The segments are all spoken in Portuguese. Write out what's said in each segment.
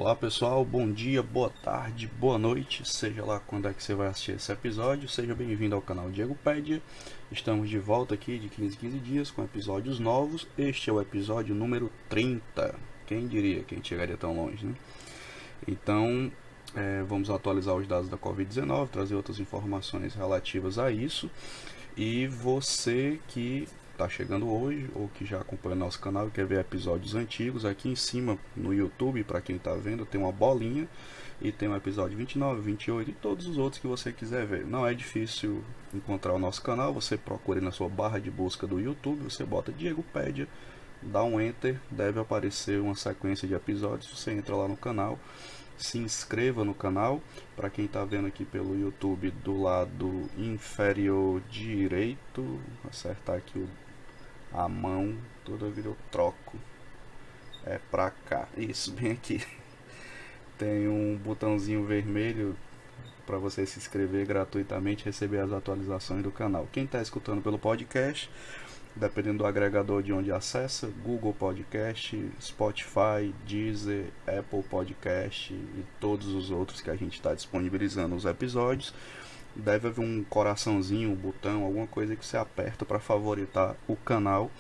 Olá pessoal, bom dia, boa tarde, boa noite, seja lá quando é que você vai assistir esse episódio, seja bem-vindo ao canal Diegopédia. Estamos de volta aqui de 15 em 15 dias com episódios novos. Este é o episódio número 30, quem diria, quem chegaria tão longe, né? Então, vamos atualizar os dados da Covid-19, trazer outras informações relativas a isso. E você que está chegando hoje ou que já acompanha o nosso canal e quer ver episódios antigos, aqui em cima no YouTube, para quem está vendo, tem uma bolinha e tem o episódio 29, 28 e todos os outros que você quiser ver. Não é difícil encontrar o nosso canal, você procura na sua barra de busca do YouTube, você bota Diegopédia, dá um enter, deve aparecer uma sequência de episódios, você entra lá no canal. Se inscreva no canal. Para quem está vendo aqui pelo YouTube, do lado inferior direito, vou acertar aqui a mão, toda vida eu troco, é pra cá, isso, bem aqui. Tem um botãozinho vermelho para você se inscrever gratuitamente e receber as atualizações do canal. Quem está escutando pelo podcast, dependendo do agregador de onde acessa, Google Podcast, Spotify, Deezer, Apple Podcast e todos os outros que a gente está disponibilizando os episódios, deve haver um coraçãozinho, um botão, alguma coisa que você aperta para favoritar o canal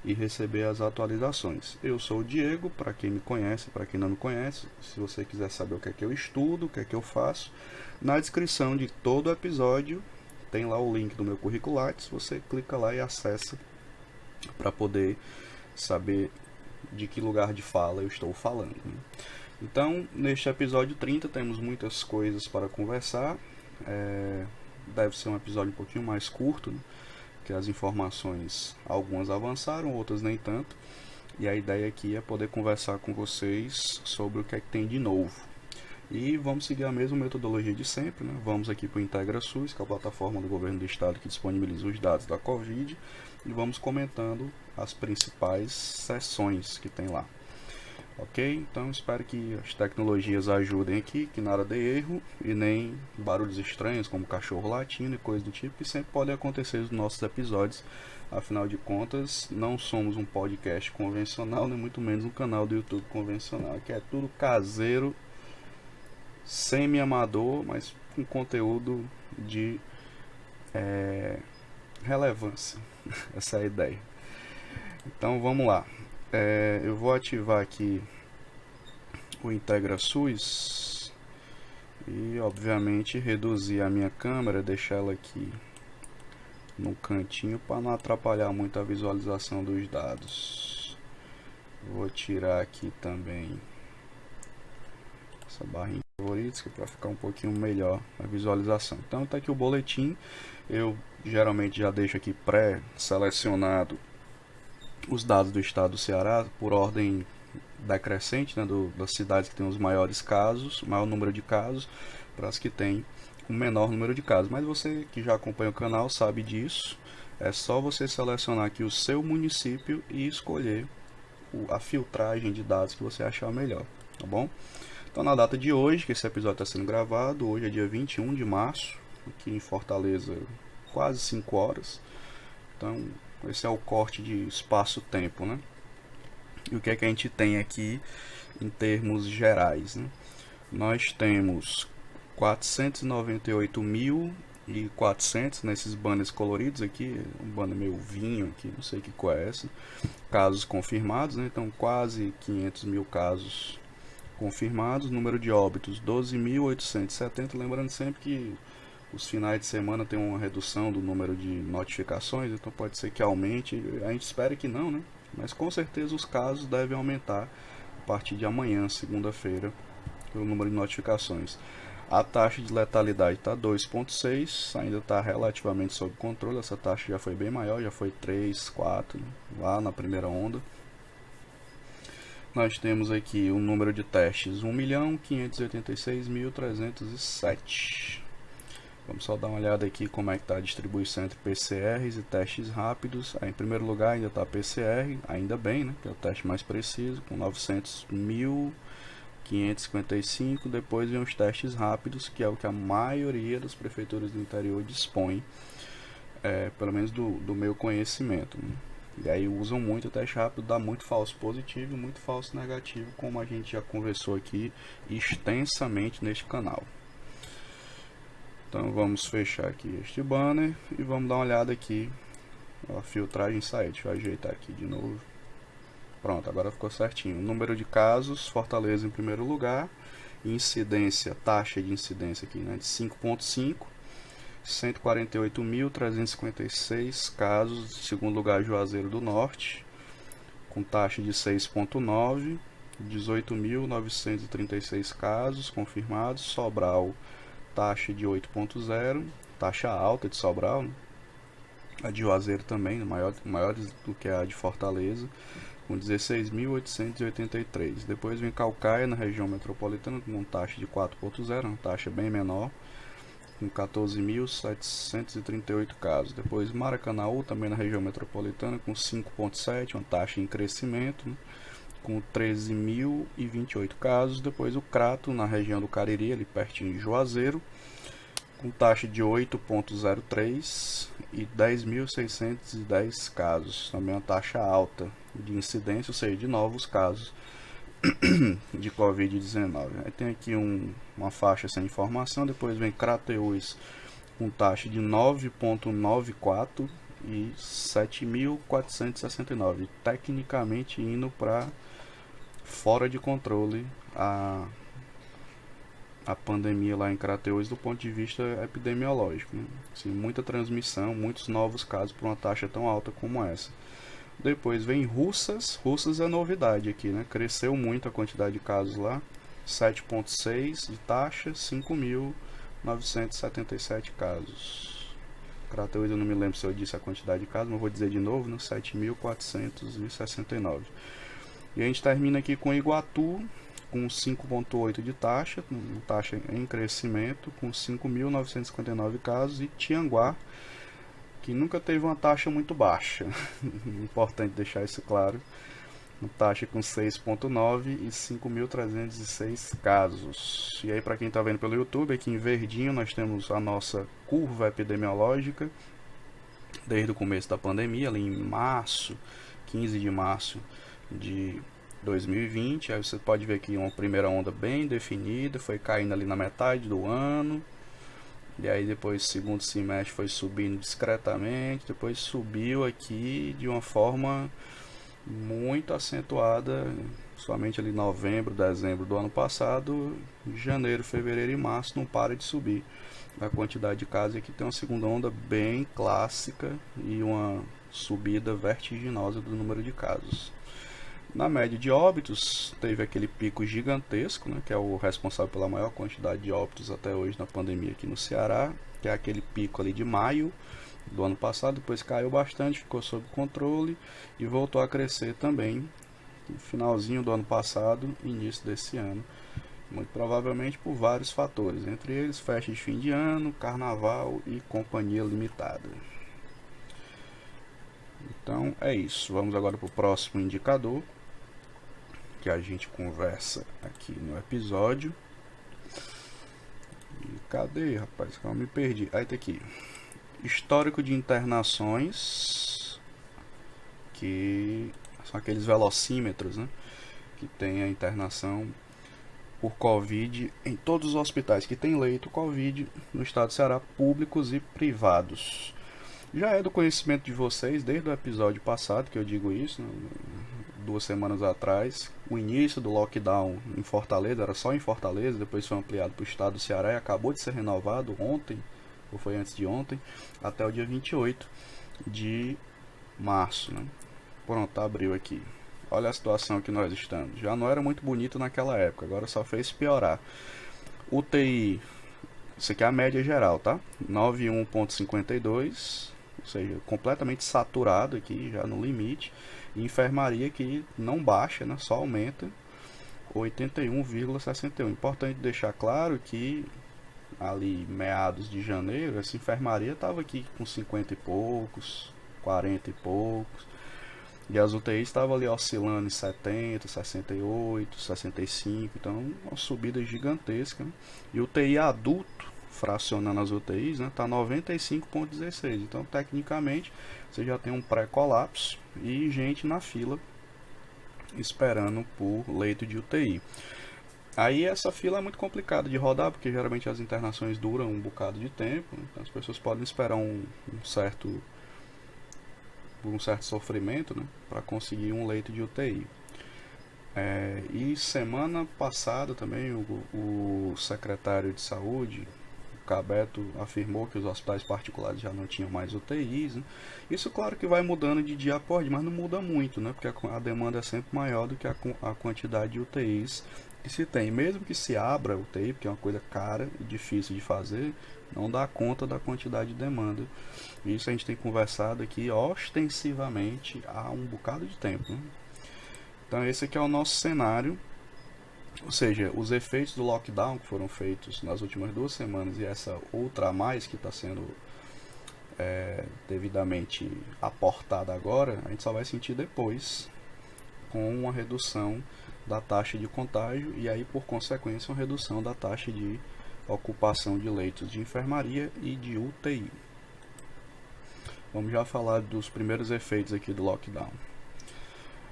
e receber as atualizações. Eu sou o Diego, para quem me conhece, para quem não me conhece, se você quiser saber o que é que eu estudo, o que é que eu faço, na descrição de todo episódio tem lá o link do meu currículo Lattes, você clica lá e acessa para poder saber de que lugar de fala eu estou falando. Então, neste episódio 30 temos muitas coisas para conversar. Deve ser um episódio um pouquinho mais curto, né? Que as informações, algumas avançaram, outras nem tanto. E a ideia aqui é poder conversar com vocês sobre o que é que tem de novo. E vamos seguir a mesma metodologia de sempre, né? Vamos aqui para o IntegraSUS, que é a plataforma do governo do estado que disponibiliza os dados da Covid, e vamos comentando as principais sessões que tem lá. Ok? Então espero que as tecnologias ajudem aqui, que nada dê erro e nem barulhos estranhos como cachorro latindo e coisas do tipo que sempre podem acontecer nos nossos episódios. Afinal de contas, não somos um podcast convencional, nem muito menos um canal do YouTube convencional. Aqui é tudo caseiro, semi-amador, mas com conteúdo de relevância. Essa é a ideia. Então vamos lá. Eu vou ativar aqui o IntegraSUS e obviamente reduzir a minha câmera, deixar ela aqui no cantinho para não atrapalhar muito a visualização dos dados. Vou tirar aqui também essa barrinha de favoritos para ficar um pouquinho melhor a visualização. Então tá aqui o boletim. Eu geralmente já deixo aqui pré-selecionado os dados do estado do Ceará por ordem decrescente, né, das cidades que têm os maiores casos, o maior número de casos, para as que têm o menor número de casos. Mas você que já acompanha o canal sabe disso. É só você selecionar aqui o seu município e escolher a filtragem de dados que você achar melhor, tá bom? Então na data de hoje, que esse episódio está sendo gravado, hoje é dia 21 de março, aqui em Fortaleza, quase 5 horas. Então esse é o corte de espaço-tempo, né? E o que é que a gente tem aqui em termos gerais, né? Nós temos 498.400 nesses banners coloridos aqui, um banner meio vinho aqui, não sei que cor é essa, casos confirmados, né? Então quase 500 mil casos confirmados, número de óbitos 12.870, lembrando sempre que os finais de semana tem uma redução do número de notificações, então pode ser que aumente, a gente espera que não, né? Mas com certeza os casos devem aumentar a partir de amanhã, segunda-feira, pelo número de notificações. A taxa de letalidade está 2,6, ainda está relativamente sob controle, essa taxa já foi bem maior, já foi 3, 4, né? Lá na primeira onda. Nós temos aqui o número de testes, 1.586.307. Vamos só dar uma olhada aqui como é que está a distribuição entre PCRs e testes rápidos. Aí, em primeiro lugar ainda está PCR, ainda bem, né, que é o teste mais preciso, com 900.555. Depois vem os testes rápidos, que é o que a maioria das prefeituras do interior dispõe, pelo menos do meu conhecimento, né? E aí usam muito o teste rápido, dá muito falso positivo e muito falso negativo, como a gente já conversou aqui extensamente neste canal. Então vamos fechar aqui este banner e vamos dar uma olhada aqui a filtragem site. Deixa eu ajeitar aqui de novo. Pronto, agora ficou certinho. Número de casos, Fortaleza em primeiro lugar. Incidência, taxa de incidência aqui, né, de 5,5. 148.356 casos. Em segundo lugar, Juazeiro do Norte, com taxa de 6,9. 18.936 casos confirmados. Sobral, taxa de 8,0. Taxa alta de Sobral, né? A de Juazeiro também, maior do que a de Fortaleza, com 16.883. Depois vem Caucaia, na região metropolitana, com taxa de 4,0, uma taxa bem menor, com 14.738 casos. Depois Maracanaú, também na região metropolitana, com 5,7, uma taxa em crescimento, né, com 13.028 casos. Depois o Crato, na região do Cariri, ali pertinho de Juazeiro, com taxa de 8,03 e 10.610 casos. Também uma taxa alta de incidência, ou seja, de novos casos de Covid-19. Aí tem aqui uma faixa sem informação. Depois vem Crateús com taxa de 9,94 e 7.469. Tecnicamente indo para fora de controle a pandemia lá em Crateús do ponto de vista epidemiológico, né? Assim, muita transmissão, muitos novos casos por uma taxa tão alta como essa. Depois vem Russas. Russas é novidade aqui, né? Cresceu muito a quantidade de casos lá, 7,6 de taxa, 5.977 casos. Crateús eu não me lembro se eu disse a quantidade de casos, mas vou dizer de novo, né? 7.469. E a gente termina aqui com Iguatu, com 5,8 de taxa em crescimento, com 5.959 casos, e Tianguá, que nunca teve uma taxa muito baixa, importante deixar isso claro, uma taxa com 6,9 e 5.306 casos. E aí, para quem está vendo pelo YouTube, aqui em verdinho nós temos a nossa curva epidemiológica desde o começo da pandemia, ali em março, 15 de março de 2020, aí você pode ver aqui uma primeira onda bem definida, foi caindo ali na metade do ano, e aí depois segundo semestre foi subindo discretamente, depois subiu aqui de uma forma muito acentuada, somente ali novembro, dezembro do ano passado, janeiro, fevereiro e março não para de subir a quantidade de casos. Aqui tem uma segunda onda bem clássica e uma subida vertiginosa do número de casos. Na média de óbitos, teve aquele pico gigantesco, né, que é o responsável pela maior quantidade de óbitos até hoje na pandemia aqui no Ceará, que é aquele pico ali de maio do ano passado. Depois caiu bastante, ficou sob controle e voltou a crescer também no finalzinho do ano passado, início desse ano, muito provavelmente por vários fatores, entre eles festa de fim de ano, carnaval e companhia limitada. Então é isso, vamos agora para o próximo indicador que a gente conversa aqui no episódio. E cadê, rapaz? Calma, me perdi. Aí tá aqui. Histórico de internações, que são aqueles velocímetros, né, que tem a internação por Covid em todos os hospitais que tem leito Covid no estado do Ceará, públicos e privados. Já é do conhecimento de vocês, desde o episódio passado que eu digo isso, né, 2 semanas atrás, o início do lockdown em Fortaleza, era só em Fortaleza, depois foi ampliado para o estado do Ceará e acabou de ser renovado ontem, ou foi antes de ontem, até o dia 28 de março, né? Pronto, abriu aqui. Olha a situação que nós estamos. Já não era muito bonito naquela época, agora só fez piorar. UTI, isso aqui é a média geral, tá? 91,52, ou seja, completamente saturado aqui, já no limite. E enfermaria que não baixa, né? Só aumenta, 81,61. Importante deixar claro que ali meados de janeiro, essa enfermaria estava aqui com 50 e poucos, 40 e poucos, e as UTIs estavam ali oscilando em 70, 68, 65, então uma subida gigantesca, né? E UTI adulto fracionando as UTIs, né, está 95,16. Então, tecnicamente, você já tem um pré-colapso e gente na fila esperando por leito de UTI. Aí essa fila é muito complicada de rodar, porque geralmente as internações duram um bocado de tempo, então as pessoas podem esperar por um certo sofrimento, né, para conseguir um leito de UTI. E semana passada também o secretário de saúde, o Cabeto, afirmou que os hospitais particulares já não tinham mais UTIs, né? Isso claro que vai mudando de dia após dia, mas não muda muito, né? Porque a demanda é sempre maior do que a quantidade de UTIs que se tem. Mesmo que se abra UTI, porque é uma coisa cara e difícil de fazer, não dá conta da quantidade de demanda. Isso a gente tem conversado aqui ostensivamente há um bocado de tempo, né? Então esse aqui é o nosso cenário, ou seja, os efeitos do lockdown que foram feitos nas últimas 2 semanas e essa outra a mais que está sendo devidamente aportada agora, a gente só vai sentir depois, com uma redução da taxa de contágio e aí por consequência uma redução da taxa de ocupação de leitos de enfermaria e de UTI. Vamos já falar dos primeiros efeitos aqui do lockdown.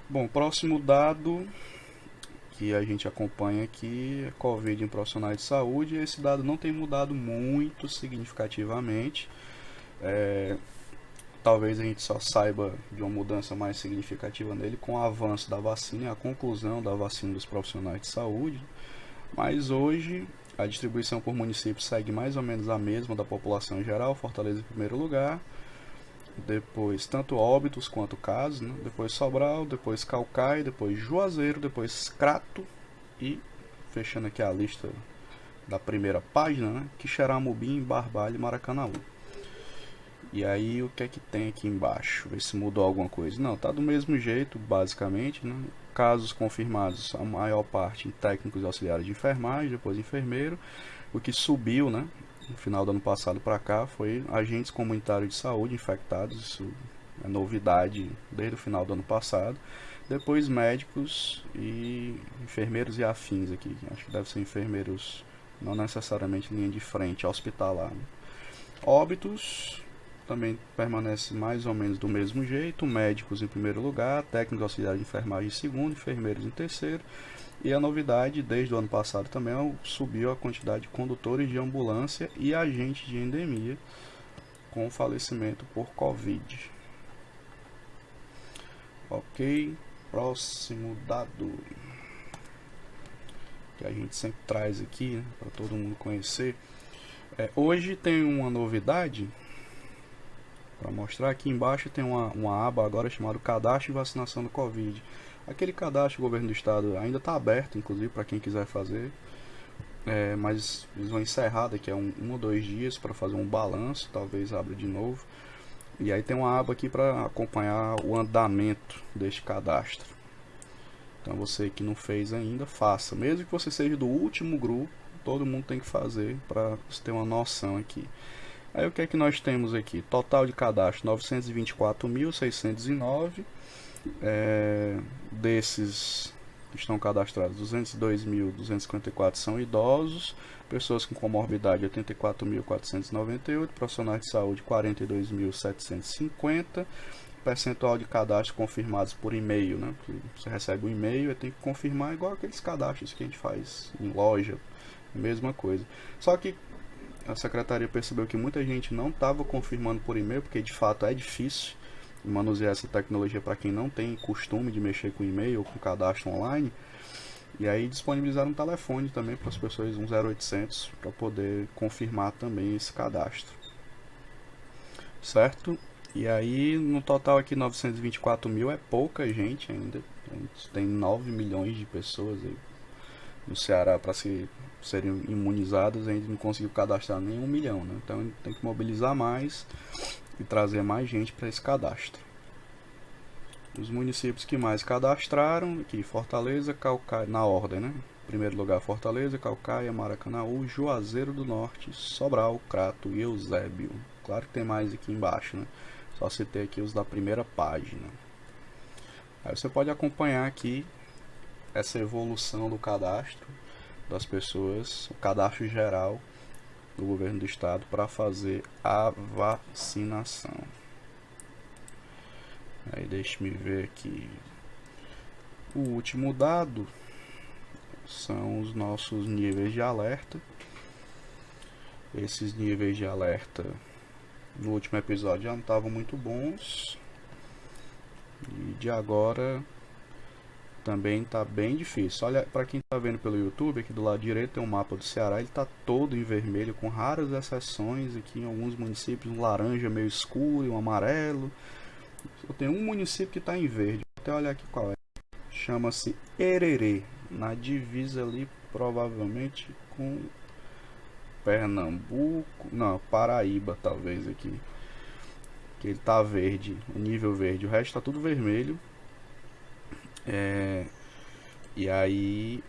Bom, próximo dado que a gente acompanha aqui é Covid em profissionais de saúde. Esse dado não tem mudado muito significativamente. Talvez a gente só saiba de uma mudança mais significativa nele com o avanço da vacina, a conclusão da vacina dos profissionais de saúde. Mas hoje a distribuição por município segue mais ou menos a mesma da população em geral. Fortaleza em primeiro lugar, depois tanto Óbidos quanto casos, né? Depois Sobral, depois Caucaia, depois Juazeiro, depois Crato e, fechando aqui a lista da primeira página, né? Quixeramobim, Barbalho e Maracanaú. E aí o que é que tem aqui embaixo? Ver se mudou alguma coisa. Não, tá do mesmo jeito, basicamente, né? Casos confirmados, a maior parte em técnicos e auxiliares de enfermagem, depois enfermeiro. O que subiu, né, no final do ano passado para cá foi agentes comunitários de saúde infectados, isso é novidade desde o final do ano passado. Depois médicos e enfermeiros e afins aqui, acho que deve ser enfermeiros, não necessariamente linha de frente, hospitalar, né? Óbitos também permanece mais ou menos do mesmo jeito, médicos em primeiro lugar, técnicos auxiliares de enfermagem em segundo, enfermeiros em terceiro. E a novidade, desde o ano passado também, subiu a quantidade de condutores de ambulância e agentes de endemia com falecimento por Covid. Ok, próximo dado que a gente sempre traz aqui, né, para todo mundo conhecer. Hoje tem uma novidade para mostrar. Aqui embaixo tem uma aba agora chamada Cadastro de Vacinação do Covid. Aquele cadastro do governo do estado ainda está aberto, inclusive, para quem quiser fazer. Mas eles vão encerrar daqui a um ou 2 dias para fazer um balanço, talvez abra de novo. E aí tem uma aba aqui para acompanhar o andamento deste cadastro. Então você que não fez ainda, faça. Mesmo que você seja do último grupo, todo mundo tem que fazer para você ter uma noção aqui. Aí o que é que nós temos aqui? Total de cadastro 924.609. Desses que estão cadastrados, 202.254 são idosos, pessoas com comorbidade 84.498, profissionais de saúde 42.750, percentual de cadastros confirmados por e-mail, né? Você recebe um e-mail e tem que confirmar igual aqueles cadastros que a gente faz em loja, mesma coisa. Só que a secretaria percebeu que muita gente não estava confirmando por e-mail, porque de fato é difícil manusear essa tecnologia para quem não tem costume de mexer com e-mail ou com cadastro online. E aí disponibilizaram um telefone também para as pessoas, um 0800, para poder confirmar também esse cadastro. Certo? E aí no total aqui 924 mil é pouca gente ainda. A gente tem 9 milhões de pessoas aí no Ceará para serem imunizadas, a gente não conseguiu cadastrar nem 1 milhão, né? Então a gente tem que mobilizar mais e trazer mais gente para esse cadastro. Os municípios que mais cadastraram aqui: Fortaleza, Caucaia, na ordem, né? Em primeiro lugar Fortaleza, Caucaia, Maracanaú, Juazeiro do Norte, Sobral, Crato e Eusébio. Claro que tem mais aqui embaixo, né? Só citei aqui os da primeira página. Aí você pode acompanhar aqui essa evolução do cadastro das pessoas, o cadastro geral do governo do estado para fazer a vacinação. Aí deixe-me ver aqui. O último dado são os nossos níveis de alerta. Esses níveis de alerta no último episódio já não estavam muito bons. E de agora também está bem difícil. Olha, para quem está vendo pelo YouTube, aqui do lado direito tem um mapa do Ceará. Ele está todo em vermelho, com raras exceções. Aqui em alguns municípios um laranja meio escuro e um amarelo. Só tem um município que está em verde. Vou até olhar aqui qual é. Chama-se Hererê, na divisa ali provavelmente com Pernambuco, não, Paraíba talvez aqui. Que ele tá verde, o nível verde, o resto tá tudo vermelho. E aí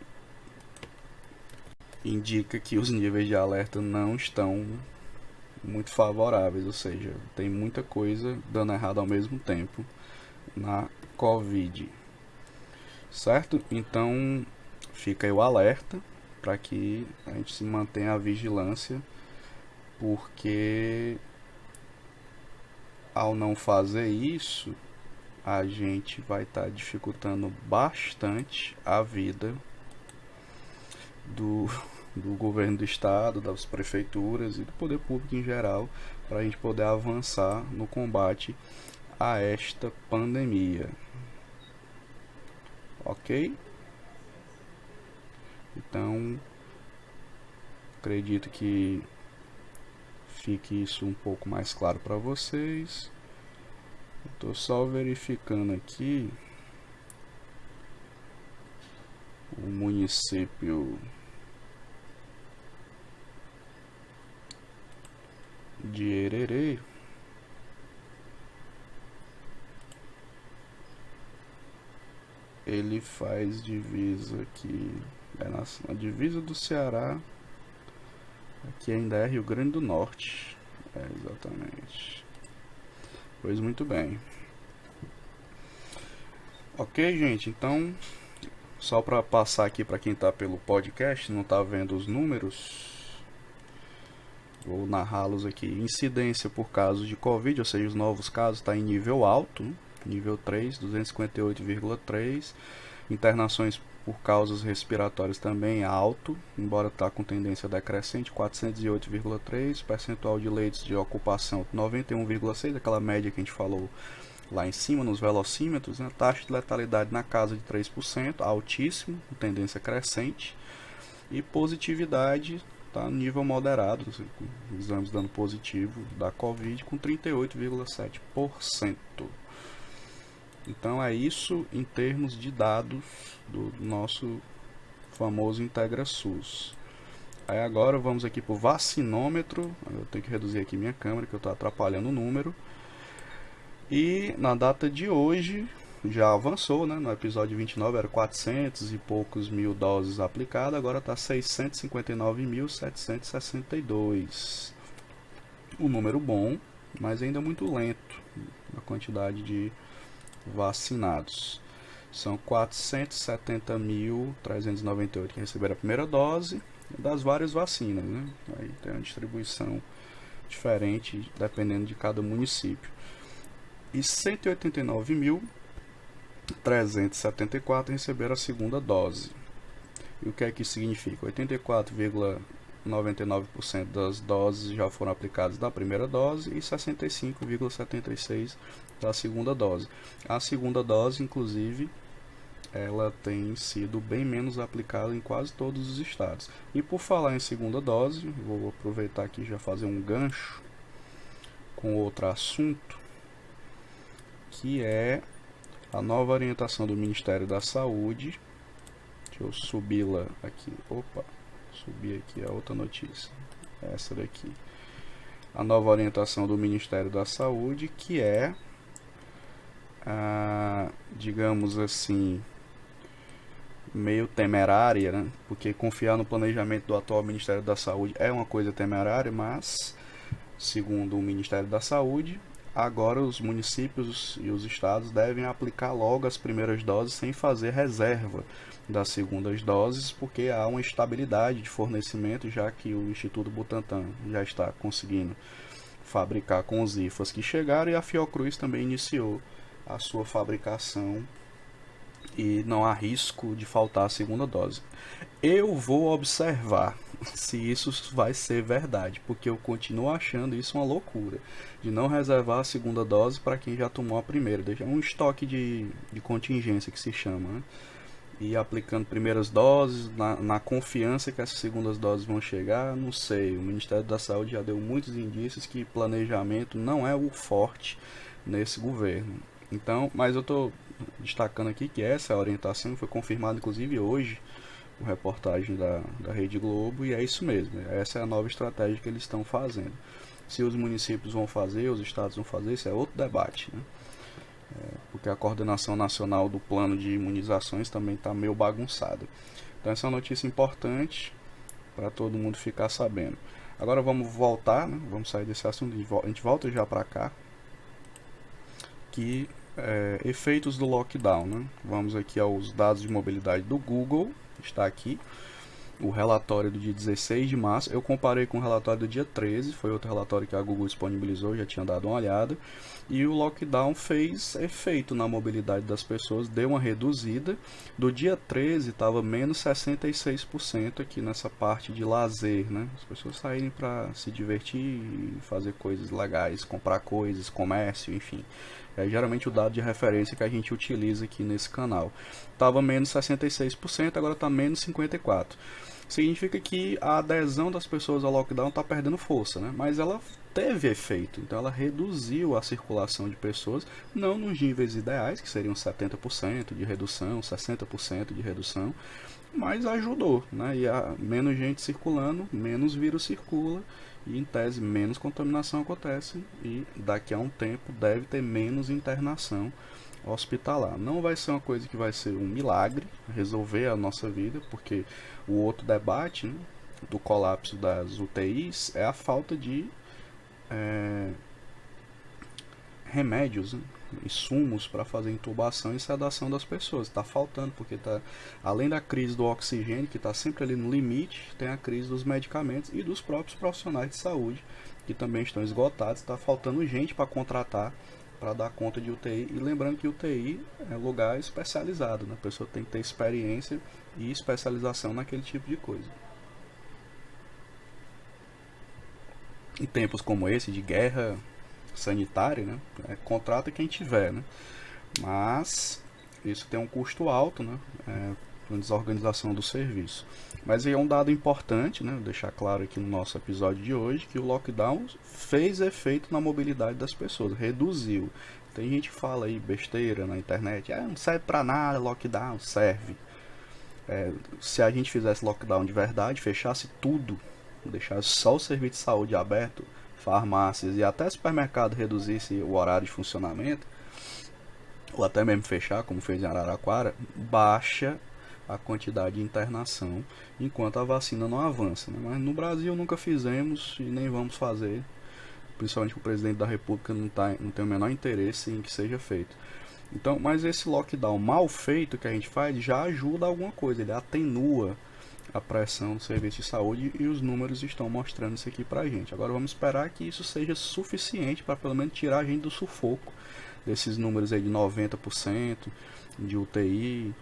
indica que os níveis de alerta não estão muito favoráveis, ou seja, tem muita coisa dando errado ao mesmo tempo na Covid. Certo? Então fica aí o alerta para que a gente se mantenha a vigilância, porque ao não fazer isso, a gente vai estar dificultando bastante a vida do governo do estado, das prefeituras e do poder público em geral, para a gente poder avançar no combate a esta pandemia. Ok? Então, acredito que fique isso um pouco mais claro para vocês. Estou só verificando aqui o município de Hererê. Ele faz divisa aqui, na divisa do Ceará. Aqui ainda é Rio Grande do Norte. Exatamente. Pois muito bem. Ok, gente, então só para passar aqui para quem está pelo podcast, não está vendo os números, vou narrá-los aqui. Incidência por casos de Covid, ou seja, os novos casos, está em nível alto, nível 3, 258,3. Internações por causas respiratórias também alto, embora está com tendência decrescente, 408,3. Percentual de leitos de ocupação 91,6, aquela média que a gente falou lá em cima nos velocímetros, né? Taxa de letalidade na casa de 3%, altíssimo, com tendência crescente. E positividade está no nível moderado, exames dando positivo da Covid com 38,7%. Então é isso em termos de dados do nosso famoso IntegraSUS. Aí agora vamos aqui para o vacinômetro. Eu tenho que reduzir aqui minha câmera que eu estou atrapalhando o número. E na data de hoje já avançou, né? No episódio 29 era 400 e poucos mil doses aplicadas, agora está 659.762. Um número bom, mas ainda muito lento na quantidade de vacinados. São 470.398 que receberam a primeira dose das várias vacinas, né? Aí tem uma distribuição diferente dependendo de cada município. E 189.374 receberam a segunda dose. E o que é que isso significa? 84,99% das doses já foram aplicadas da primeira dose e 65,76% da segunda dose. A segunda dose, inclusive, ela tem sido bem menos aplicada em quase todos os estados. E por falar em segunda dose, vou aproveitar aqui e já fazer um gancho com outro assunto, que é a nova orientação do Ministério da Saúde. Deixa eu subir-la aqui. Opa, subi aqui a outra notícia. Essa daqui. A nova orientação do Ministério da Saúde, que é, digamos assim, meio temerária, né? Porque confiar no planejamento do atual Ministério da Saúde é uma coisa temerária, mas, segundo o Ministério da Saúde, agora os municípios e os estados devem aplicar logo as primeiras doses sem fazer reserva das segundas doses, porque há uma estabilidade de fornecimento, já que o Instituto Butantan já está conseguindo fabricar com os IFAs que chegaram, e a Fiocruz também iniciou a sua fabricação e não há risco de faltar a segunda dose. Eu vou observar se isso vai ser verdade, porque eu continuo achando isso uma loucura, de não reservar a segunda dose para quem já tomou a primeira, deixar um estoque de contingência que se chama, né? E aplicando primeiras doses, na confiança que essas segundas doses vão chegar, não sei. O Ministério da Saúde já deu muitos indícios que planejamento não é o forte nesse governo. Então, mas eu estou destacando aqui que essa orientação foi confirmada inclusive hoje, por reportagem da Rede Globo, e é isso mesmo. Essa é a nova estratégia que eles estão fazendo. Se os municípios vão fazer, os estados vão fazer, isso é outro debate, né? Porque a coordenação nacional do plano de imunizações também está meio bagunçada. Então essa é uma notícia importante para todo mundo ficar sabendo. Agora vamos voltar, né? Vamos sair desse assunto, a gente volta já para cá, que efeitos do lockdown, né? Vamos aqui aos dados de mobilidade do Google, está aqui o relatório do dia 16 de março. Eu comparei com o relatório do dia 13, foi outro relatório que a Google disponibilizou, já tinha dado uma olhada, e o lockdown fez efeito na mobilidade das pessoas, deu uma reduzida. Do dia 13 estava menos 66% aqui nessa parte de lazer, né? As pessoas saírem para se divertir, fazer coisas legais, comprar coisas, comércio, enfim. É geralmente o dado de referência que a gente utiliza aqui nesse canal. Estava menos 66%, agora está menos 54%. Significa que a adesão das pessoas ao lockdown está perdendo força, né? Mas ela teve efeito, então ela reduziu a circulação de pessoas, não nos níveis ideais, que seriam 70% de redução, 60% de redução, mas ajudou, né? E menos gente circulando, menos vírus circula, e em tese menos contaminação acontece, e daqui a um tempo deve ter menos internação hospitalar. Não vai ser uma coisa que vai ser um milagre resolver a nossa vida, porque o outro debate, né, do colapso das UTIs é a falta de remédios, né, insumos para fazer intubação e sedação das pessoas. Está faltando, porque além da crise do oxigênio, que está sempre ali no limite, tem a crise dos medicamentos e dos próprios profissionais de saúde, que também estão esgotados. Está faltando gente para contratar para dar conta de UTI. E lembrando que UTI é lugar especializado, né? A pessoa tem que ter experiência e especialização naquele tipo de coisa. Em tempos como esse, de guerra sanitária, né? Contrata quem tiver, né? Mas isso tem um custo alto, né? Uma desorganização do serviço. Mas é um dado importante, né? Vou deixar claro aqui no nosso episódio de hoje, que o lockdown fez efeito na mobilidade das pessoas, reduziu. Tem gente que fala aí besteira na internet, não serve pra nada, lockdown, serve. Se a gente fizesse lockdown de verdade, fechasse tudo, deixasse só o serviço de saúde aberto, farmácias e até supermercado reduzisse o horário de funcionamento, ou até mesmo fechar, como fez em Araraquara, baixa a quantidade de internação enquanto a vacina não avança, né? Mas no Brasil nunca fizemos e nem vamos fazer, principalmente o presidente da República não tem o menor interesse em que seja feito. Então, mas esse lockdown mal feito que a gente faz já ajuda alguma coisa, ele atenua a pressão do serviço de saúde, e os números estão mostrando isso aqui pra gente. Agora vamos esperar que isso seja suficiente para pelo menos tirar a gente do sufoco desses números aí de 90% de UTI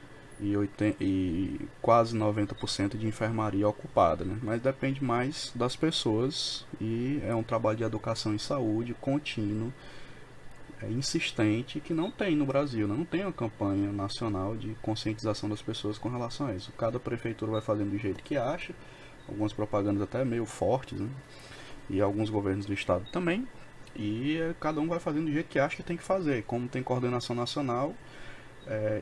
e quase 90% de enfermaria ocupada, né? Mas depende mais das pessoas, e é um trabalho de educação em saúde contínuo, insistente, que não tem no Brasil, né? Não tem uma campanha nacional de conscientização das pessoas com relação a isso. Cada prefeitura vai fazendo do jeito que acha, algumas propagandas até meio fortes, né? E alguns governos do estado também, e cada um vai fazendo do jeito que acha que tem que fazer. Como tem coordenação nacional,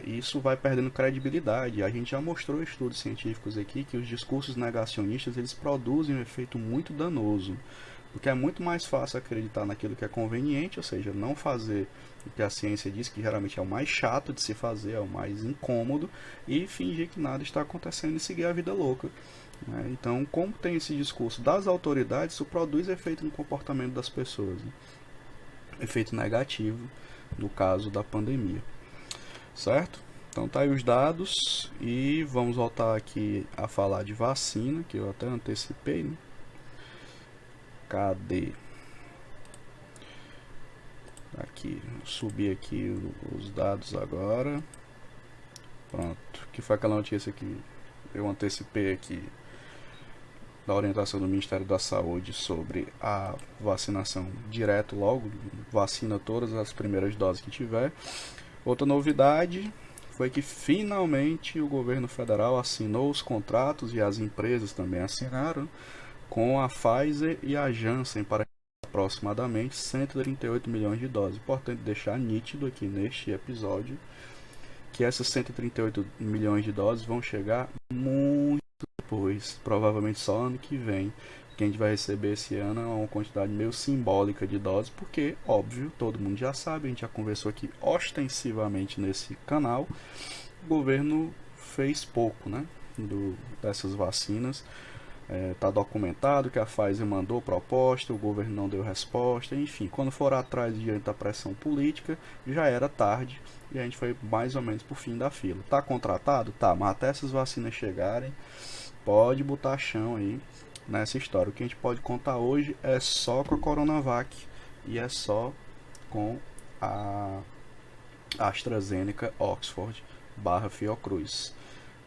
isso vai perdendo credibilidade. A gente já mostrou estudos científicos aqui que os discursos negacionistas eles produzem um efeito muito danoso, porque é muito mais fácil acreditar naquilo que é conveniente, ou seja, não fazer o que a ciência diz, que geralmente é o mais chato de se fazer, é o mais incômodo, e fingir que nada está acontecendo e seguir a vida louca, né? Então, como tem esse discurso das autoridades, isso produz efeito no comportamento das pessoas, né? efeito negativo no caso da pandemia, certo? Então tá aí os dados e vamos voltar aqui a falar de vacina, que eu até antecipei, né? Cadê? Aqui, subi aqui os dados agora. Pronto, que foi aquela notícia que eu antecipei aqui da orientação do Ministério da Saúde sobre a vacinação direto logo, vacina todas as primeiras doses que tiver. Outra novidade foi que finalmente o governo federal assinou os contratos e as empresas também assinaram com a Pfizer e a Janssen para aproximadamente 138 milhões de doses. Importante deixar nítido aqui neste episódio que essas 138 milhões de doses vão chegar muito depois, provavelmente só ano que vem. Que a gente vai receber esse ano é uma quantidade meio simbólica de doses, porque, óbvio, todo mundo já sabe, a gente já conversou aqui ostensivamente nesse canal, o governo fez pouco, né, dessas vacinas. Tá documentado que a Pfizer mandou proposta, o governo não deu resposta, enfim, quando for atrás diante da pressão política, já era tarde e a gente foi mais ou menos pro fim da fila. Tá contratado? Tá, mas até essas vacinas chegarem, pode botar chão aí nessa história. O que a gente pode contar hoje é só com a Coronavac e é só com a AstraZeneca Oxford / Fiocruz.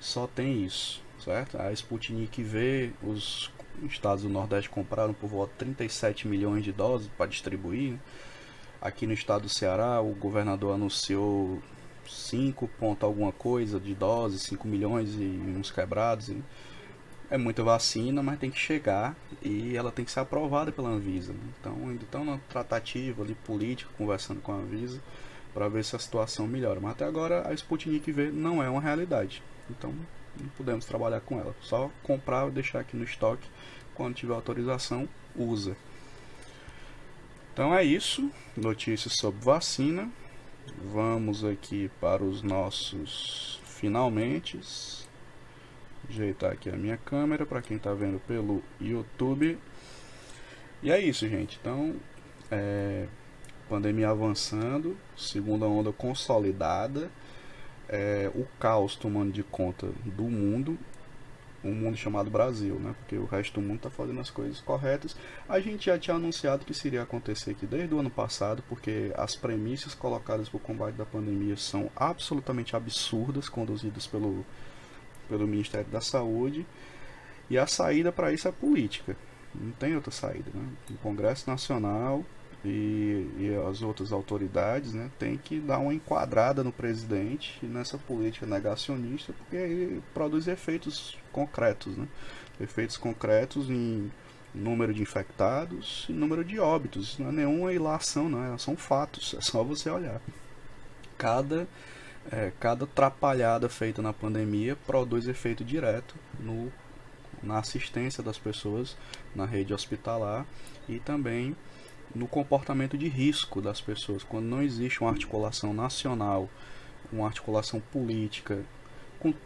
Só tem isso, certo? A Sputnik V, os estados do Nordeste compraram por volta de 37 milhões de doses para distribuir. Aqui no estado do Ceará, o governador anunciou 5 ponto alguma coisa de doses, 5 milhões e uns quebrados. É muita vacina, mas tem que chegar e ela tem que ser aprovada pela Anvisa. Então, ainda estão na tratativa ali, política, conversando com a Anvisa para ver se a situação melhora. Mas até agora a Sputnik V não é uma realidade. Então, não podemos trabalhar com ela. Só comprar e deixar aqui no estoque. Quando tiver autorização, usa. Então é isso. Notícias sobre vacina. Vamos aqui para os nossos finalmente. Ajeitar aqui a minha câmera para quem está vendo pelo YouTube. E é isso, gente. Então, pandemia avançando, segunda onda consolidada, o caos tomando de conta do mundo, um mundo chamado Brasil, né? Porque o resto do mundo está fazendo as coisas corretas. A gente já tinha anunciado que isso iria acontecer aqui desde o ano passado, porque as premissas colocadas para o combate da pandemia são absolutamente absurdas, conduzidas pelo Ministério da Saúde, e a saída para isso é política. Não tem outra saída, né? O Congresso Nacional e as outras autoridades, né, tem que dar uma enquadrada no presidente nessa política negacionista, porque ele produz efeitos concretos, né? Efeitos concretos em número de infectados e número de óbitos. Isso não é nenhuma ilação, não, são fatos, é só você olhar. Cada atrapalhada feita na pandemia produz efeito direto na assistência das pessoas na rede hospitalar e também no comportamento de risco das pessoas. Quando não existe uma articulação nacional, uma articulação política,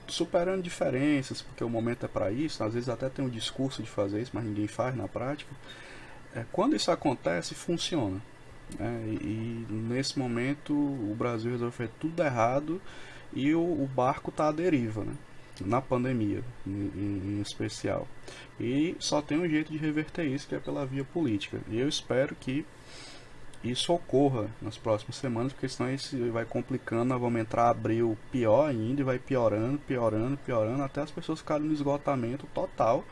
superando diferenças, porque o momento é para isso, às vezes até tem um discurso de fazer isso, mas ninguém faz na prática. Quando isso acontece, funciona. E nesse momento o Brasil resolveu fazer tudo errado e o barco está à deriva, né? Na pandemia em especial, e só tem um jeito de reverter isso, que é pela via política, e eu espero que isso ocorra nas próximas semanas, porque senão isso vai complicando. Nós vamos entrar abril pior ainda e vai piorando até as pessoas ficarem no esgotamento total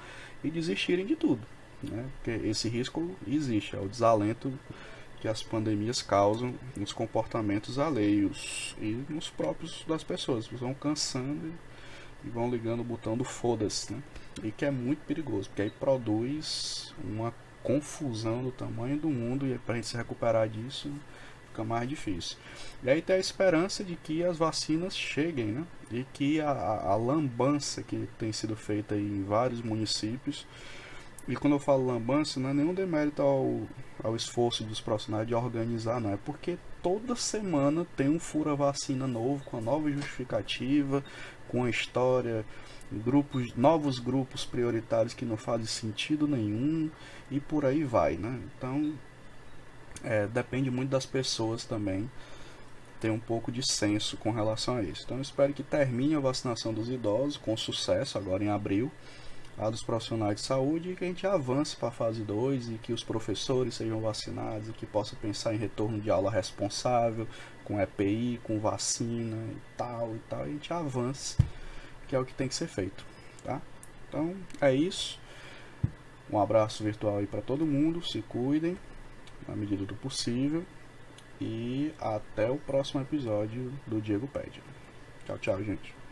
e desistirem de tudo, né? Porque esse risco existe, é o desalento que as pandemias causam nos comportamentos alheios e nos próprios das pessoas. Eles vão cansando e vão ligando o botão do foda-se, né? E que é muito perigoso, porque aí produz uma confusão do tamanho do mundo, e para a gente se recuperar disso fica mais difícil. E aí tem a esperança de que as vacinas cheguem, né? E que a lambança que tem sido feita em vários municípios, e quando eu falo lambança, não é nenhum demérito ao esforço dos profissionais de organizar, não, é porque toda semana tem um fura-vacina novo, com a nova justificativa, com a história, novos grupos prioritários que não fazem sentido nenhum, e por aí vai, né? Então, depende muito das pessoas também ter um pouco de senso com relação a isso. Então eu espero que termine a vacinação dos idosos com sucesso agora em abril, a dos profissionais de saúde, e que a gente avance para a fase 2 e que os professores sejam vacinados e que possa pensar em retorno de aula responsável, com EPI, com vacina e tal, e a gente avance, que é o que tem que ser feito, tá? Então é isso. Um abraço virtual aí para todo mundo, se cuidem na medida do possível e até o próximo episódio do Diego Pede. Tchau, tchau, gente.